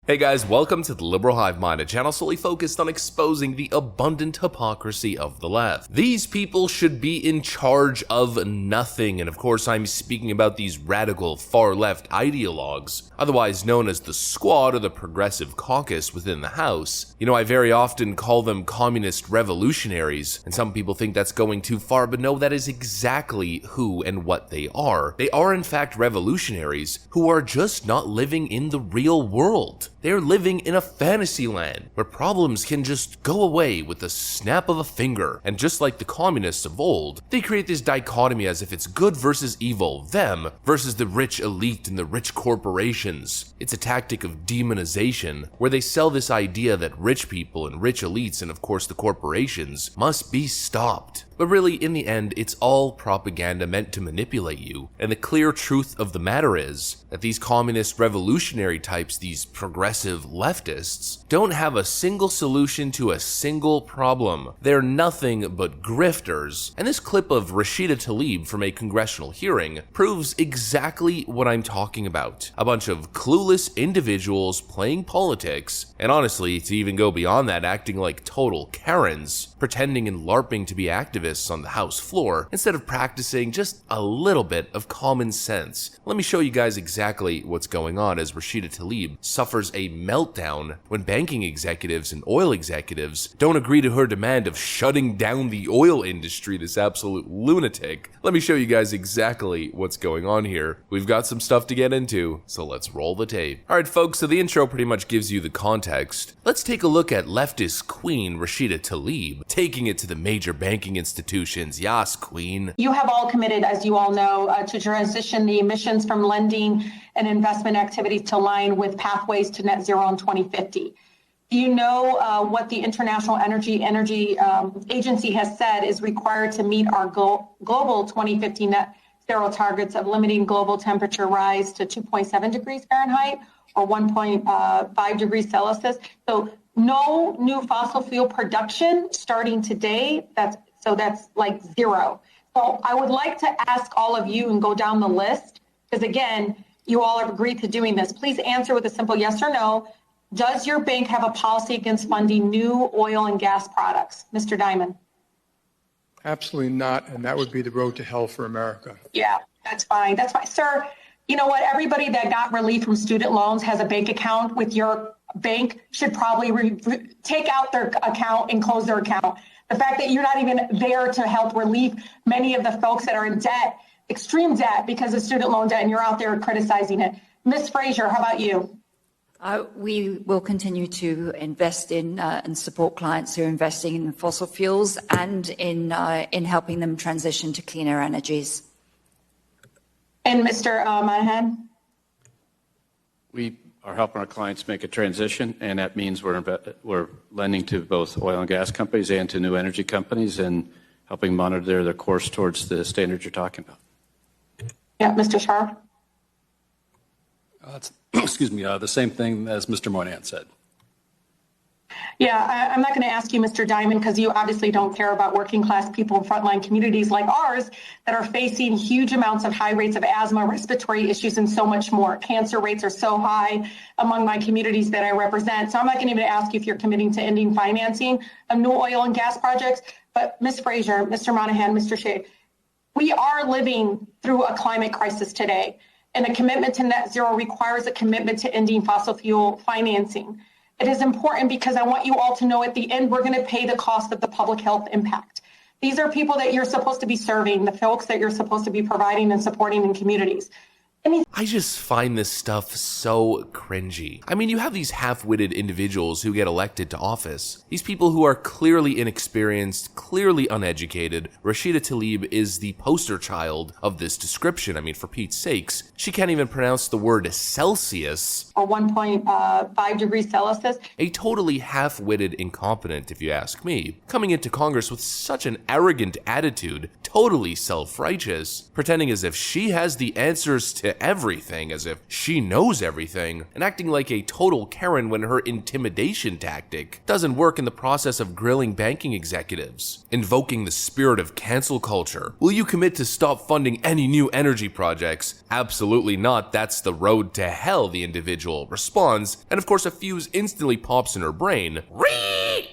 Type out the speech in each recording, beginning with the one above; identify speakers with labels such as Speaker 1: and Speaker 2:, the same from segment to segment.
Speaker 1: Hey guys, welcome to the Liberal Hive Mind, a channel solely focused on exposing the abundant hypocrisy of the left. These people should be in charge of nothing, and of course I'm speaking about these radical far-left ideologues, otherwise known as the Squad or the Progressive Caucus within the House. You know, I very often call them communist revolutionaries, and some people think that's going too far, but no, that is exactly who and what they are. They are in fact revolutionaries who are just not living in the real world. They're living in a fantasy land where problems can just go away with the snap of a finger. And just like the communists of old, they create this dichotomy as if it's good versus evil, them versus the rich elite and the rich corporations. It's a tactic of demonization where they sell this idea that rich people and rich elites and of course the corporations must be stopped. But really, in the end, it's all propaganda meant to manipulate you. And the clear truth of the matter is that these communist revolutionary types, these progressive leftists, don't have a single solution to a single problem. They're nothing but grifters. And this clip of Rashida Tlaib from a congressional hearing proves exactly what I'm talking about. A bunch of clueless individuals playing politics, and honestly, to even go beyond that, acting like total Karens, pretending and LARPing to be activists on the House floor instead of practicing just a little bit of common sense. Let me show you guys exactly what's going on as Rashida Tlaib suffers a meltdown when banking executives and oil executives don't agree to her demand of shutting down the oil industry, this absolute lunatic. Let me show you guys exactly what's going on here. We've got some stuff to get into, so let's roll the tape. Alright folks, so the intro pretty much gives you the context. Let's take a look at leftist queen Rashida Tlaib taking it to the major banking institutions. Yas, queen.
Speaker 2: You have all committed, as you all know, to transition the emissions from lending and investment activities to align with pathways to net zero in 2050. Do you know what the International Energy Agency has said is required to meet our global 2050 net zero targets of limiting global temperature rise to 2.7 degrees Fahrenheit or 1.5 degrees Celsius? So no new fossil fuel production starting today. That's like zero. So I would like to ask all of you and go down the list, because again, you all have agreed to doing this. Please answer with a simple yes or no. Does your bank have a policy against funding new oil and gas products? Mr. Diamond.
Speaker 3: Absolutely not, and that would be the road to hell for America.
Speaker 2: Yeah, that's fine. That's fine. Sir, you know what? Everybody that got relief from student loans has a bank account with your bank should probably take out their account and close their account. The fact that you're not even there to help relieve many of the folks that are in debt, extreme debt because of student loan debt, and you're out there criticizing it. Ms. Frazier, how about you?
Speaker 4: We will continue to invest in and support clients who are investing in fossil fuels and in helping them transition to cleaner energies.
Speaker 2: And Mr. Monahan?
Speaker 5: We are helping our clients make a transition, and that means we're lending to both oil and gas companies and to new energy companies and helping monitor their course towards the standards you're talking about.
Speaker 2: Yeah, Mr. Sharp?
Speaker 6: Excuse me, the same thing as Mr. Moynihan said.
Speaker 2: Yeah, I'm not going to ask you, Mr. Diamond, because you obviously don't care about working class people in frontline communities like ours that are facing huge amounts of high rates of asthma, respiratory issues, and so much more. Cancer rates are so high among my communities that I represent. So I'm not going to even ask you if you're committing to ending financing of new oil and gas projects. But Ms. Frazier, Mr. Monahan, Mr. Shea, we are living through a climate crisis today. And a commitment to net zero requires a commitment to ending fossil fuel financing. It is important because I want you all to know at the end, we're going to pay the cost of the public health impact. These are people that you're supposed to be serving, the folks that you're supposed to be providing and supporting in communities.
Speaker 1: I just find this stuff so cringy. I mean, you have these half-witted individuals who get elected to office. These people who are clearly inexperienced, clearly uneducated. Rashida Tlaib is the poster child of this description. I mean, for Pete's sakes, she can't even pronounce the word Celsius.
Speaker 2: Or 1.5 degrees Celsius.
Speaker 1: A totally half-witted incompetent, if you ask me, coming into Congress with such an arrogant attitude, totally self-righteous, pretending as if she has the answers to everything, as if she knows everything, and acting like a total Karen when her intimidation tactic doesn't work in the process of grilling banking executives. Invoking the spirit of cancel culture. Will you commit to stop funding any new energy projects? Absolutely not. That's the road to hell, the individual responds, and of course a fuse instantly pops in her brain.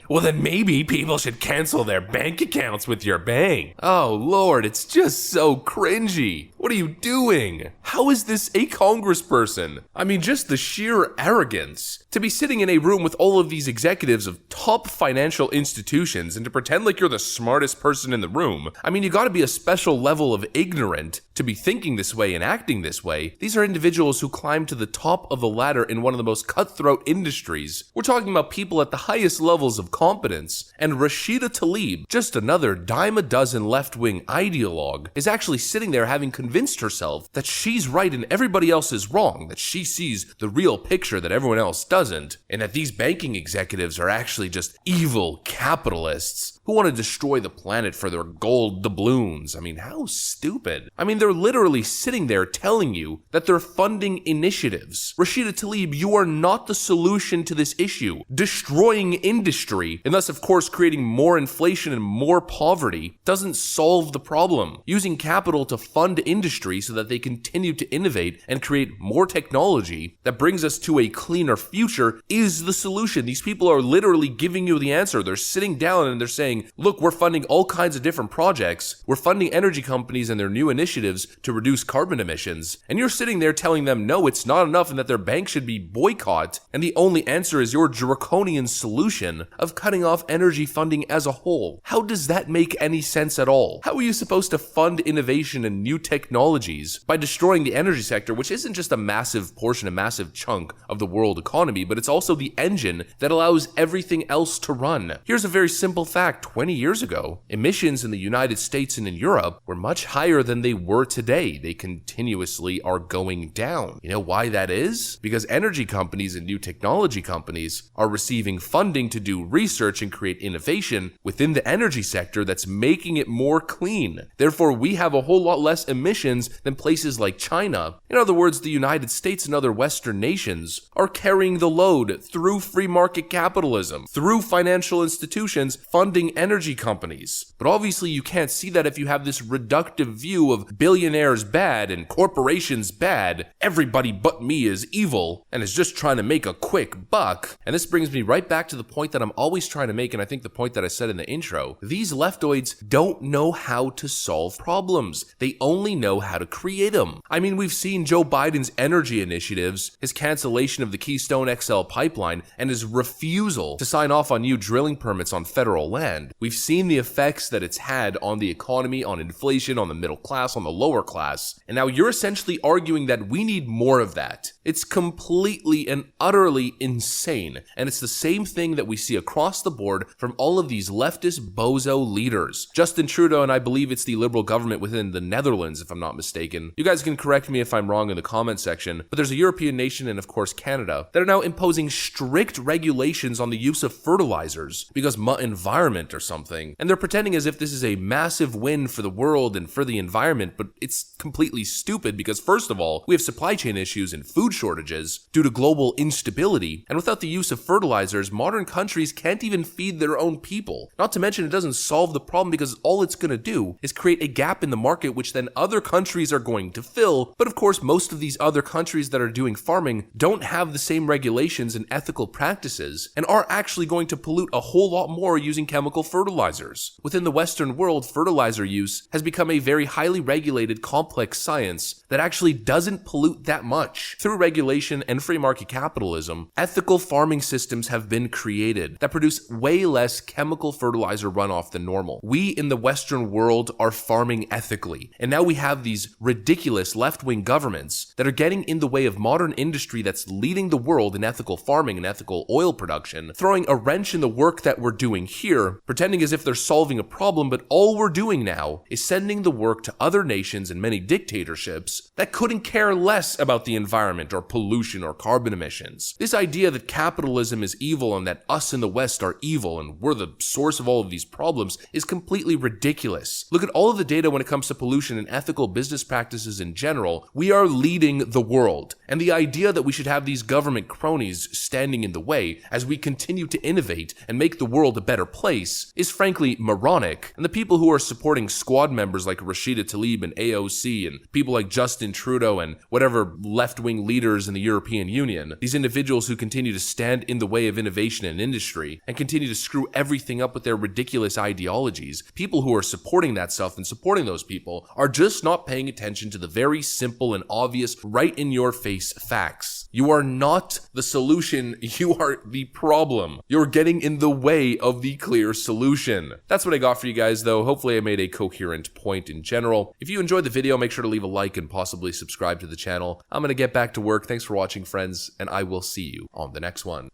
Speaker 1: Well, then maybe people should cancel their bank accounts with your bank. Oh lord, it's just so cringy. What are you doing? How is this a congressperson? I mean, just the sheer arrogance. To be sitting in a room with all of these executives of top financial institutions and to pretend like you're the smartest person in the room. I mean, you gotta be a special level of ignorant to be thinking this way and acting this way. These are individuals who climb to the top of the ladder in one of the most cutthroat industries. We're talking about people at the highest levels of competence. And Rashida Tlaib, just another dime a dozen left-wing ideologue, is actually sitting there having convinced herself that she's right and everybody else is wrong, that she sees the real picture that everyone else doesn't, and that these banking executives are actually just evil capitalists who want to destroy the planet for their gold doubloons. I mean, how stupid. I mean, they're literally sitting there telling you that they're funding initiatives. Rashida Tlaib, you are not the solution to this issue. Destroying industry, and thus of course creating more inflation and more poverty, doesn't solve the problem. Using capital to fund industry so that they continue to innovate and create more technology that brings us to a cleaner future is the solution. These people are literally giving you the answer. They're sitting down and they're saying, look, we're funding all kinds of different projects. We're funding energy companies and their new initiatives to reduce carbon emissions. And you're sitting there telling them, no, it's not enough and that their bank should be boycotted. And the only answer is your draconian solution of cutting off energy funding as a whole. How does that make any sense at all? How are you supposed to fund innovation and new technologies by destroying the energy sector, which isn't just a massive portion, a massive chunk of the world economy, but it's also the engine that allows everything else to run? Here's a very simple fact. 20 years ago, emissions in the United States and in Europe were much higher than they were today. They continuously are going down. You know why that is? Because energy companies and new technology companies are receiving funding to do research and create innovation within the energy sector that's making it more clean. Therefore, we have a whole lot less emissions than places like China. In other words, the United States and other Western nations are carrying the load through free market capitalism, through financial institutions funding energy companies. But obviously you can't see that if you have this reductive view of billionaires bad and corporations bad, everybody but me is evil and is just trying to make a quick buck. And this brings me right back to the point that I'm always trying to make, and I think the point that I said in the intro. These leftoids don't know how to solve problems. They only know how to create them. I mean, we've seen Joe Biden's energy initiatives, his cancellation of the Keystone XL pipeline, and his refusal to sign off on new drilling permits on federal land. We've seen the effects that it's had on the economy, on inflation, on the middle class, on the lower class, and now you're essentially arguing that we need more of that. It's completely and utterly insane, and it's the same thing that we see across the board from all of these leftist bozo leaders. Justin Trudeau, and I believe it's the Liberal government within the Netherlands, if I'm not mistaken. You guys can correct me if I'm wrong in the comment section, but there's a European nation and of course Canada that are now imposing strict regulations on the use of fertilizers because environment or something, and they're pretending as if this is a massive win for the world and for the environment, but it's completely stupid because first of all, we have supply chain issues and food shortages due to global instability, and without the use of fertilizers, modern countries can't even feed their own people. Not to mention it doesn't solve the problem because all it's going to do is create a gap in the market which then other countries are going to fill, but of course most of these other countries that are doing farming don't have the same regulations and ethical practices and are actually going to pollute a whole lot more using chemical fertilizers. Within the Western world, fertilizer use has become a very highly regulated, complex science that actually doesn't pollute that much. Through regulation and free market capitalism, ethical farming systems have been created that produce way less chemical fertilizer runoff than normal. We in the Western world are farming ethically, and now we have these ridiculous left-wing governments that are getting in the way of modern industry that's leading the world in ethical farming and ethical oil production, throwing a wrench in the work that we're doing here, pretending as if they're solving a problem, but all we're doing now is sending the work to other nations and many dictatorships that couldn't care less about the environment or pollution or carbon emissions. This idea that capitalism is evil and that us in the West are evil and we're the source of all of these problems is completely ridiculous. Look at all of the data when it comes to pollution and ethical business practices in general. We are leading the world. And the idea that we should have these government cronies standing in the way as we continue to innovate and make the world a better place is frankly moronic. And the people who are supporting squad members like Rashida Tlaib and AOC and people like Justin Trudeau and whatever left-wing leaders in the European Union, these individuals who continue to stand in the way of innovation and industry and continue to screw everything up with their ridiculous ideologies, people who are supporting that stuff and supporting those people are just not paying attention to the very simple and obvious, right in your face facts. You are not the solution, you are the problem. You're getting in the way of the clear solution. That's what I got for you guys though. Hopefully I made a coherent point in general. If you enjoyed the video, make sure to leave a like and possibly subscribe to the channel. I'm gonna get back to work. Thanks for watching, friends, and I will see you on the next one.